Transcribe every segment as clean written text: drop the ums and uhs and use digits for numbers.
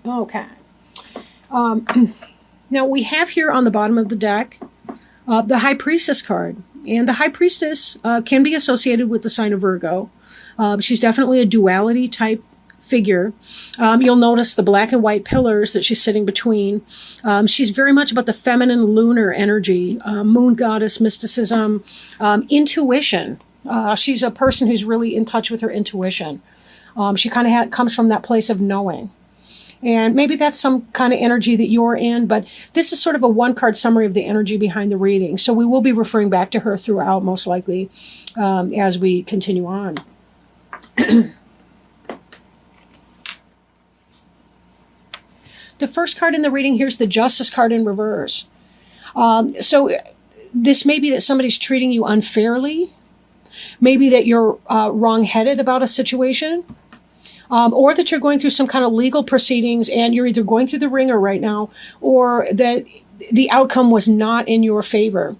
Okay. Um, Now we have here on the bottom of the deck the High Priestess card. And the High Priestess can be associated with the sign of Virgo. She's definitely a duality type figure. You'll notice the black and white pillars that she's sitting between. She's very much about the feminine lunar energy, moon goddess, mysticism, intuition. She's a person who's really in touch with her intuition. She kind of comes from that place of knowing. And maybe that's some kind of energy that you're in, but this is sort of a one-card summary of the energy behind the reading. So we will be referring back to her throughout, most likely, as we continue on. The first card in the reading, here's the Justice card in reverse. So this may be that somebody's treating you unfairly. Maybe that you're wrong-headed about a situation. Or that you're going through some kind of legal proceedings and you're either going through the ringer right now or that the outcome was not in your favor.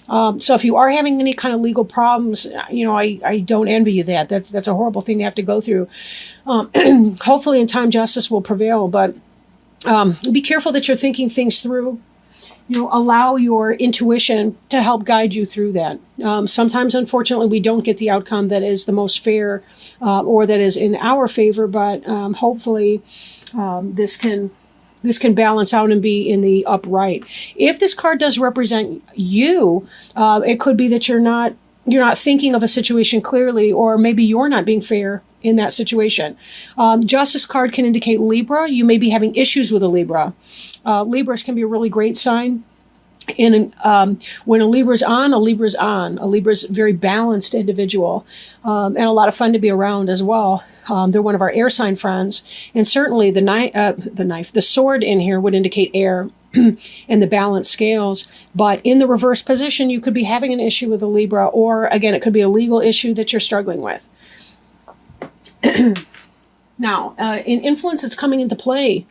So if you are having any kind of legal problems, I don't envy you that. That's a horrible thing to have to go through. Hopefully in time justice will prevail, but be careful that you're thinking things through. Allow your intuition to help guide you through that. Sometimes, unfortunately, we don't get the outcome that is the most fair or that is in our favor, but hopefully this can balance out and be in the upright. If this card does represent you, it could be that you're not thinking of a situation clearly, or maybe you're not being fair in that situation. Justice card can indicate Libra. You may be having issues with a Libra. Libras can be a really great sign. And when a Libra's on, a Libra's on. A Libra's a very balanced individual and a lot of fun to be around as well. They're one of our air sign friends. And certainly the sword in here would indicate air and the balanced scales. But in the reverse position, you could be having an issue with a Libra, or again, it could be a legal issue that you're struggling with. Now, in influence that's coming into play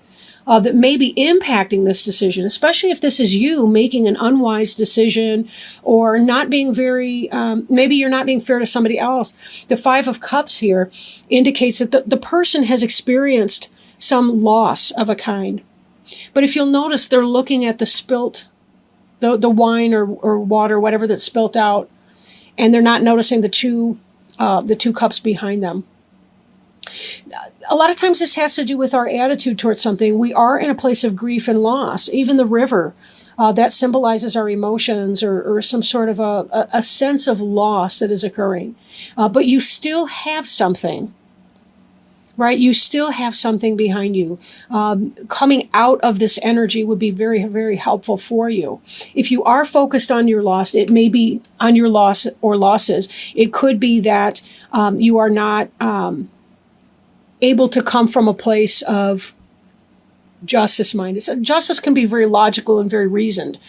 that may be impacting this decision, especially if this is you making an unwise decision or not being maybe you're not being fair to somebody else. The Five of Cups here indicates that the person has experienced some loss of a kind. But if you'll notice, they're looking at the wine or water, whatever that's spilt out, and they're not noticing the two cups behind them. A lot of times this has to do with our attitude towards something. We are in a place of grief and loss. Even the river, that symbolizes our emotions or some sort of a sense of loss that is occurring. But you still have something, right? You still have something behind you. Coming out of this energy would be very, very helpful for you. If you are focused on your loss, it may be on your loss or losses. It could be that you are not able to come from a place of justice mind. Justice can be very logical and very reasoned.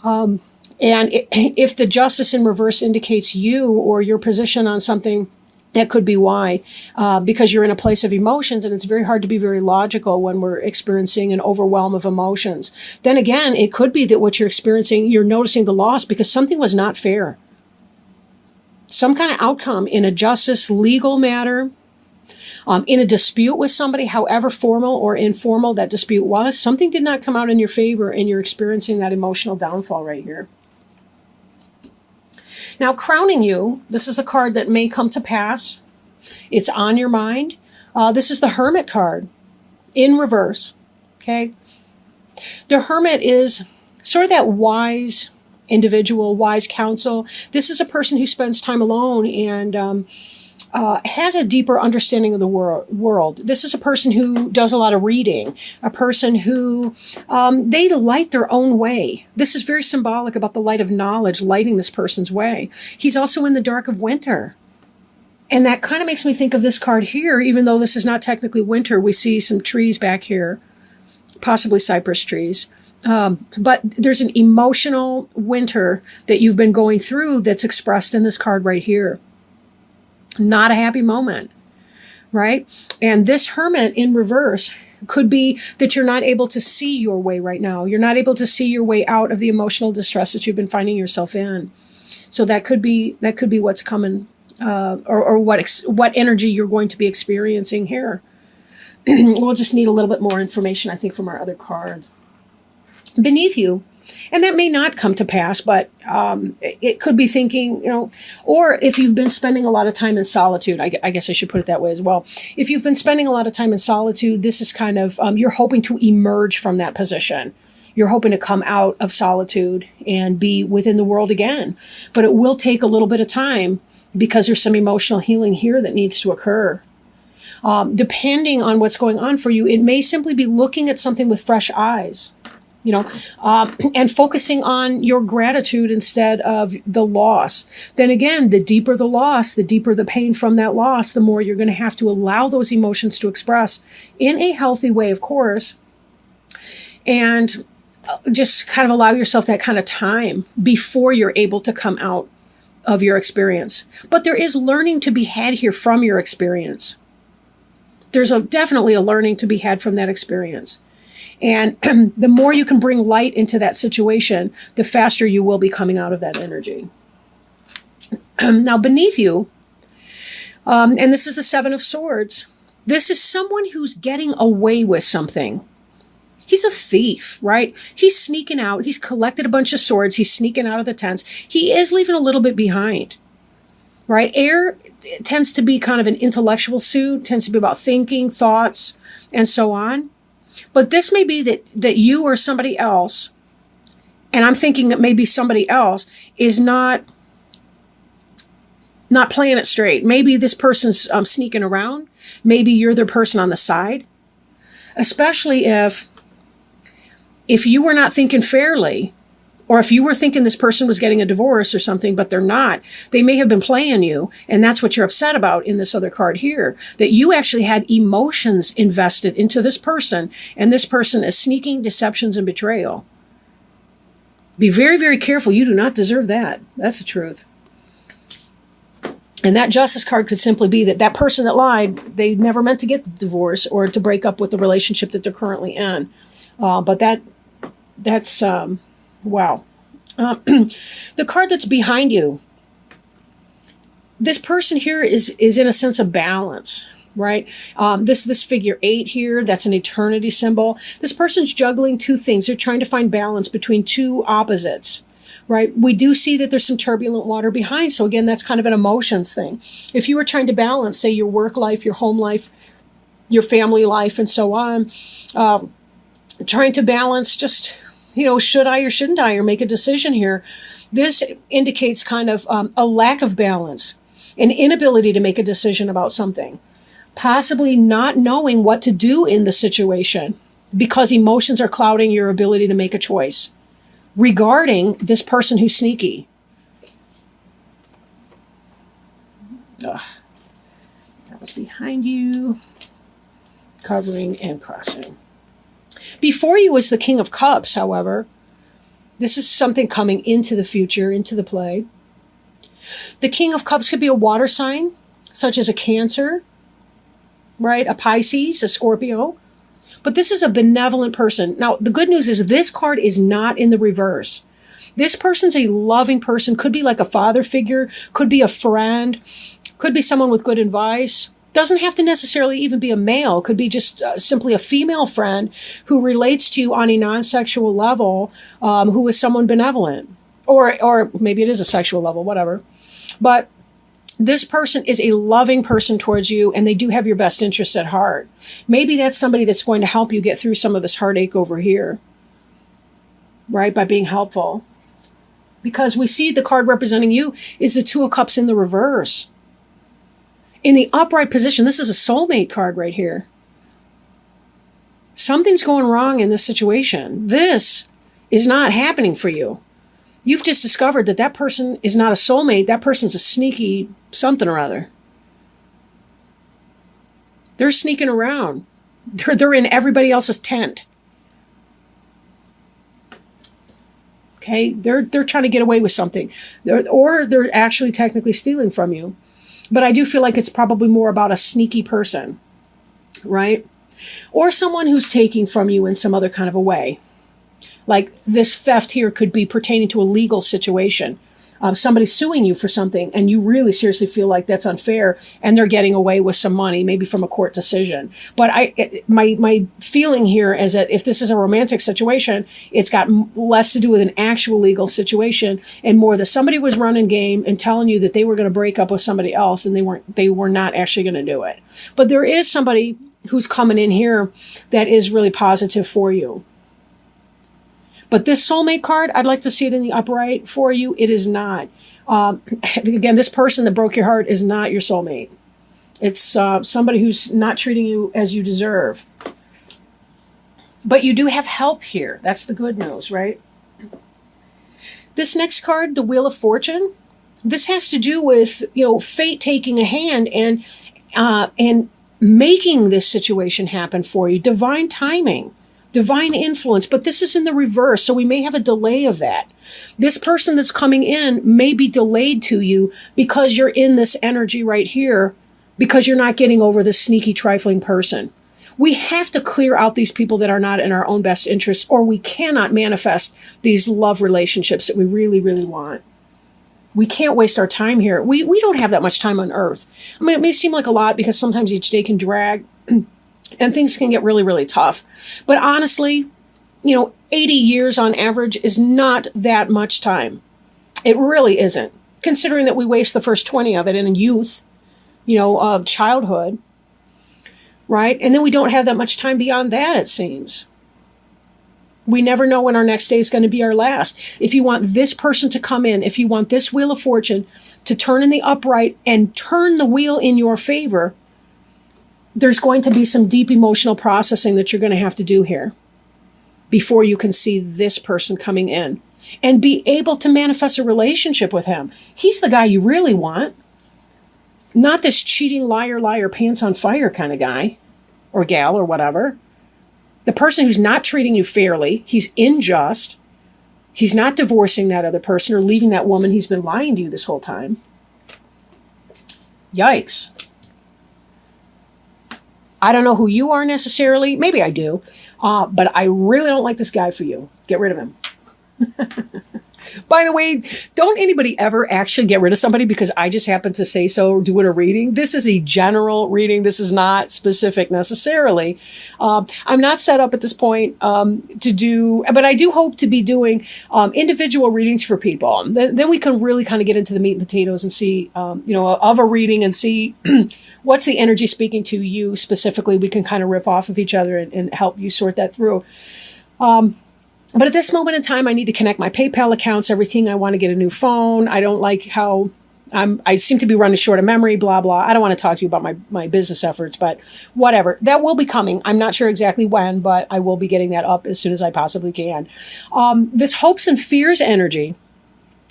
And if the justice in reverse indicates you or your position on something, that could be why, because you're in a place of emotions, and it's very hard to be very logical when we're experiencing an overwhelm of emotions. Then again, it could be that what you're experiencing, you're noticing the loss because something was not fair. Some kind of outcome in a justice legal matter, in a dispute with somebody, however formal or informal that dispute was, something did not come out in your favor and you're experiencing that emotional downfall right here. Now, crowning you, this is a card that may come to pass. It's on your mind. This is the Hermit card in reverse, okay? The Hermit is sort of that wise individual, wise counsel. This is a person who spends time alone and has a deeper understanding of the world. This is a person who does a lot of reading, a person who, they light their own way. This is very symbolic about the light of knowledge lighting this person's way. He's also in the dark of winter. And that kind of makes me think of this card here, even though this is not technically winter. We see some trees back here, possibly cypress trees. But there's an emotional winter that you've been going through that's expressed in this card right here. Not a happy moment, right? And this Hermit in reverse could be that you're not able to see your way right now. You're not able to see your way out of the emotional distress that you've been finding yourself in. So that could be what's coming, or what energy you're going to be experiencing here. we'll just need a little bit more information, I think, from our other cards. Beneath you, and that may not come to pass, but it could be thinking, or if you've been spending a lot of time in solitude, I guess I should put it that way as well. If you've been spending a lot of time in solitude, this is kind of, you're hoping to emerge from that position. You're hoping to come out of solitude and be within the world again. But it will take a little bit of time because there's some emotional healing here that needs to occur. Depending on what's going on for you, it may simply be looking at something with fresh eyes. And focusing on your gratitude instead of the loss. Then again, the deeper the loss, the deeper the pain from that loss, the more you're going to have to allow those emotions to express in a healthy way, of course. And just kind of allow yourself that kind of time before you're able to come out of your experience. But there is learning to be had here from your experience. There's definitely a learning to be had from that experience. And the more you can bring light into that situation, the faster you will be coming out of that energy. Now, beneath you, and this is the Seven of Swords, this is someone who's getting away with something. He's a thief, right? He's sneaking out. He's collected a bunch of swords. He's sneaking out of the tents. He is leaving a little bit behind, right? Air tends to be kind of an intellectual suit, tends to be about thinking, thoughts, and so on. But this may be that you or somebody else, and I'm thinking that maybe somebody else is not playing it straight. Maybe this person's sneaking around. Maybe you're the person on the side. Especially if you were not thinking fairly, or if you were thinking this person was getting a divorce or something, but they're not, they may have been playing you, and that's what you're upset about in this other card here, that you actually had emotions invested into this person, and this person is sneaking deceptions and betrayal. Be very, very careful. You do not deserve that. That's the truth. And that Justice card could simply be that person that lied, they never meant to get the divorce or to break up with the relationship that they're currently in. But that's... Wow. The card that's behind you, this person here is in a sense of balance, right? This figure 8 here, that's an eternity symbol. This person's juggling two things. They're trying to find balance between two opposites, right? We do see that there's some turbulent water behind. So again, that's kind of an emotions thing. If you were trying to balance, say, your work life, your home life, your family life, and so on, trying to balance just... should I or shouldn't I, or make a decision here? This indicates kind of a lack of balance, an inability to make a decision about something, possibly not knowing what to do in the situation because emotions are clouding your ability to make a choice regarding this person who's sneaky. Ugh. That was behind you, covering and crossing. Before you is the King of Cups, however. This is something coming into the future, into the play. The King of Cups could be a water sign, such as a Cancer, right? A Pisces, a Scorpio. But this is a benevolent person. Now, the good news is this card is not in the reverse. This person's a loving person, could be like a father figure, could be a friend, could be someone with good advice. Doesn't have to necessarily even be a male. Could be just simply a female friend who relates to you on a non-sexual level, who is someone benevolent. Or maybe it is a sexual level, whatever. But this person is a loving person towards you, and they do have your best interests at heart. Maybe that's somebody that's going to help you get through some of this heartache over here, right, by being helpful. Because we see the card representing you is the Two of Cups in the reverse. In the upright position, this is a soulmate card right here. Something's going wrong in this situation. This is not happening for you. You've just discovered that person is not a soulmate. That person's a sneaky something or other. They're sneaking around. They're in everybody else's tent. Okay, they're trying to get away with something. Or they're actually technically stealing from you. But I do feel like it's probably more about a sneaky person, right? Or someone who's taking from you in some other kind of a way. Like this theft here could be pertaining to a legal situation. somebody's suing you for something and you really seriously feel like that's unfair and they're getting away with some money, maybe from a court decision. But my feeling here is that if this is a romantic situation, it's got less to do with an actual legal situation and more that somebody was running game and telling you that they were going to break up with somebody else and they were not actually going to do it. But there is somebody who's coming in here that is really positive for you. But this soulmate card, I'd like to see it in the upright for you. It is not. Again, this person that broke your heart is not your soulmate. It's somebody who's not treating you as you deserve. But you do have help here. That's the good news, right? This next card, the Wheel of Fortune, this has to do with, fate taking a hand and making this situation happen for you. Divine timing. Divine influence, but this is in the reverse, so we may have a delay of that. This person that's coming in may be delayed to you because you're in this energy right here, because you're not getting over this sneaky, trifling person. We have to clear out these people that are not in our own best interests, or we cannot manifest these love relationships that we really, really want. We can't waste our time here. We don't have that much time on Earth. I mean, it may seem like a lot because sometimes each day can drag, and things can get really, really tough. But honestly, 80 years on average is not that much time. It really isn't. Considering that we waste the first 20 of it in youth, childhood, right? And then we don't have that much time beyond that, it seems. We never know when our next day is going to be our last. If you want this person to come in, if you want this Wheel of Fortune to turn in the upright and turn the wheel in your favor, there's going to be some deep emotional processing that you're going to have to do here before you can see this person coming in and be able to manifest a relationship with him. He's the guy you really want, not this cheating, liar, pants on fire kind of guy or gal or whatever. The person who's not treating you fairly, he's unjust, he's not divorcing that other person or leaving that woman he's been lying to you this whole time. Yikes. I don't know who you are necessarily. Maybe I do. But I really don't like this guy for you. Get rid of him. By the way, don't anybody ever actually get rid of somebody because I just happen to say so doing a reading. This is a general reading. This is not specific necessarily. I'm not set up at this point to do, but I do hope to be doing individual readings for people. Then we can really kind of get into the meat and potatoes and see, of a reading and see what's the energy speaking to you specifically. We can kind of riff off of each other and help you sort that through. But at this moment in time, I need to connect my PayPal accounts, everything. I want to get a new phone. I don't like how I seem to be running short of memory, blah, blah. I don't want to talk to you about my business efforts, but whatever. That will be coming. I'm not sure exactly when, but I will be getting that up as soon as I possibly can. This hopes and fears energy,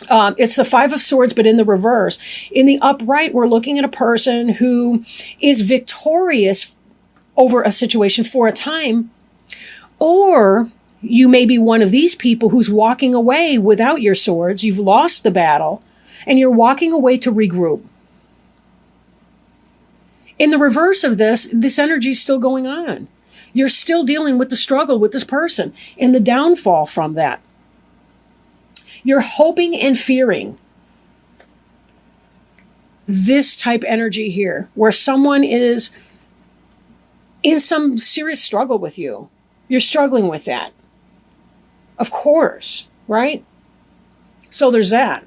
it's the Five of Swords, but in the reverse. In the upright, we're looking at a person who is victorious over a situation for a time, or you may be one of these people who's walking away without your swords. You've lost the battle, and you're walking away to regroup. In the reverse of this energy is still going on. You're still dealing with the struggle with this person and the downfall from that. You're hoping and fearing this type energy here, where someone is in some serious struggle with you. You're struggling with that. Of course, right? So there's that.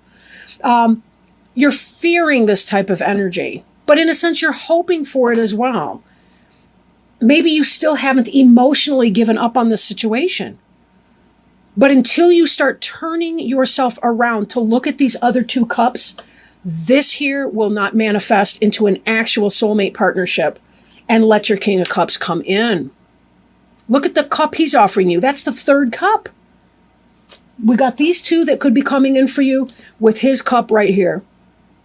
You're fearing this type of energy, but in a sense, you're hoping for it as well. Maybe you still haven't emotionally given up on this situation. But until you start turning yourself around to look at these other two cups, this here will not manifest into an actual soulmate partnership and let your King of Cups come in. Look at the cup he's offering you. That's the third cup. We got these two that could be coming in for you with his cup right here.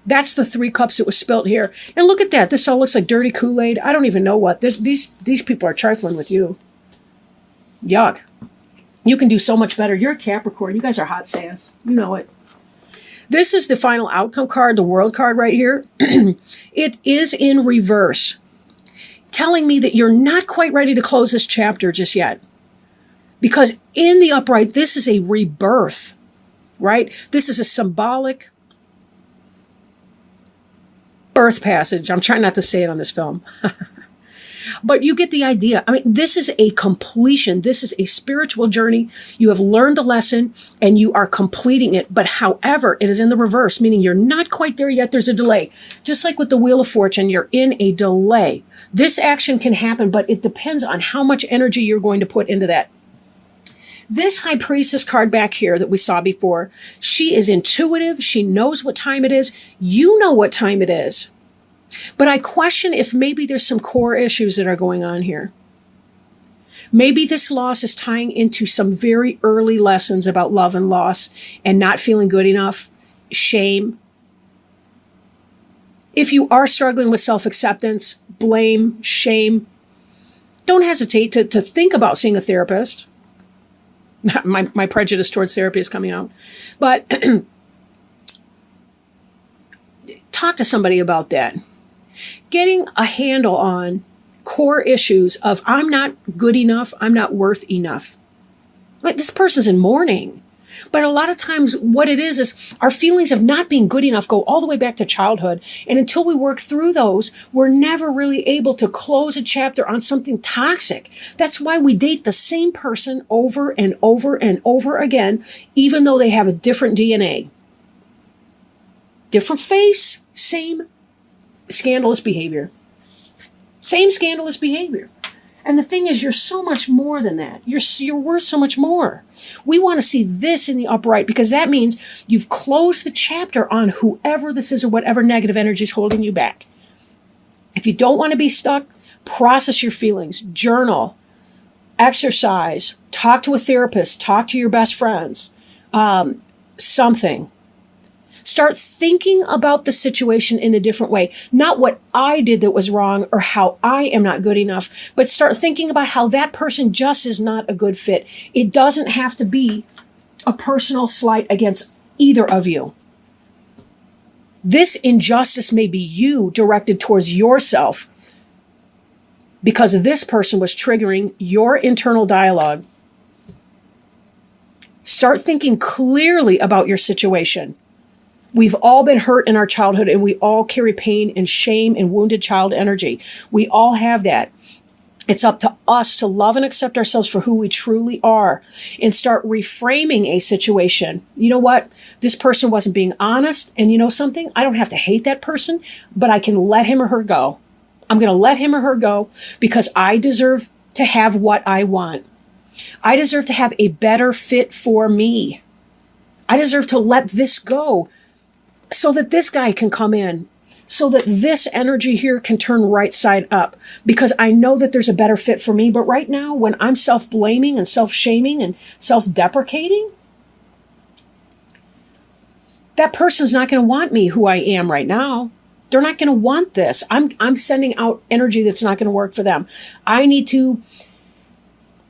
That's the three cups that was spilt here. And look at that. This all looks like dirty Kool-Aid. I don't even know what. These people are trifling with you. Yuck. You can do so much better. You're a Capricorn. You guys are hot sass. You know it. This is the final outcome card, the World card right here. It is in reverse, telling me that you're not quite ready to close this chapter just yet. Because in the upright, this is a rebirth, right? This is a symbolic birth passage. I'm trying not to say it on this film. But you get the idea. I mean, this is a completion. This is a spiritual journey. You have learned a lesson and you are completing it. But however, it is in the reverse, meaning you're not quite there yet. There's a delay. Just like with the Wheel of Fortune, you're in a delay. This action can happen, but it depends on how much energy you're going to put into that. This High Priestess card back here that we saw before, she is intuitive. She knows what time it is. You know what time it is. But I question if maybe there's some core issues that are going on here. Maybe this loss is tying into some very early lessons about love and loss and not feeling good enough, shame. If you are struggling with self-acceptance, blame, shame, don't hesitate to think about seeing a therapist. My prejudice towards therapy is coming out. But talk to somebody about that. Getting a handle on core issues of I'm not good enough, I'm not worth enough. Like, this person's in mourning. But a lot of times what it is our feelings of not being good enough go all the way back to childhood. And until we work through those, we're never really able to close a chapter on something toxic. That's why we date the same person over and over and over again, even though they have a different DNA. Different face, same scandalous behavior. Same scandalous behavior. And the thing is, you're so much more than that. You're worth so much more. We want to see this in the upright because that means you've closed the chapter on whoever this is or whatever negative energy is holding you back. If you don't want to be stuck, process your feelings, journal, exercise, talk to a therapist, talk to your best friends, something. Start thinking about the situation in a different way. Not what I did that was wrong or how I am not good enough, but start thinking about how that person just is not a good fit. It doesn't have to be a personal slight against either of you. This injustice may be you directed towards yourself because this person was triggering your internal dialogue. Start thinking clearly about your situation. We've all been hurt in our childhood and we all carry pain and shame and wounded child energy. We all have that. It's up to us to love and accept ourselves for who we truly are and start reframing a situation. You know what? This person wasn't being honest. And you know something? I don't have to hate that person, but I can let him or her go. I'm going to let him or her go because I deserve to have what I want. I deserve to have a better fit for me. I deserve to let this go so that this guy can come in, so that this energy here can turn right side up, because I know that there's a better fit for me. But right now, when I'm self-blaming and self-shaming and self-deprecating, that person's not going to want me who I am right now. They're not going to want this. I'm sending out energy that's not going to work for them. I need to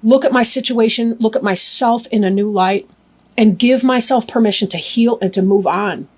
look at my situation, look at myself in a new light, and give myself permission to heal and to move on.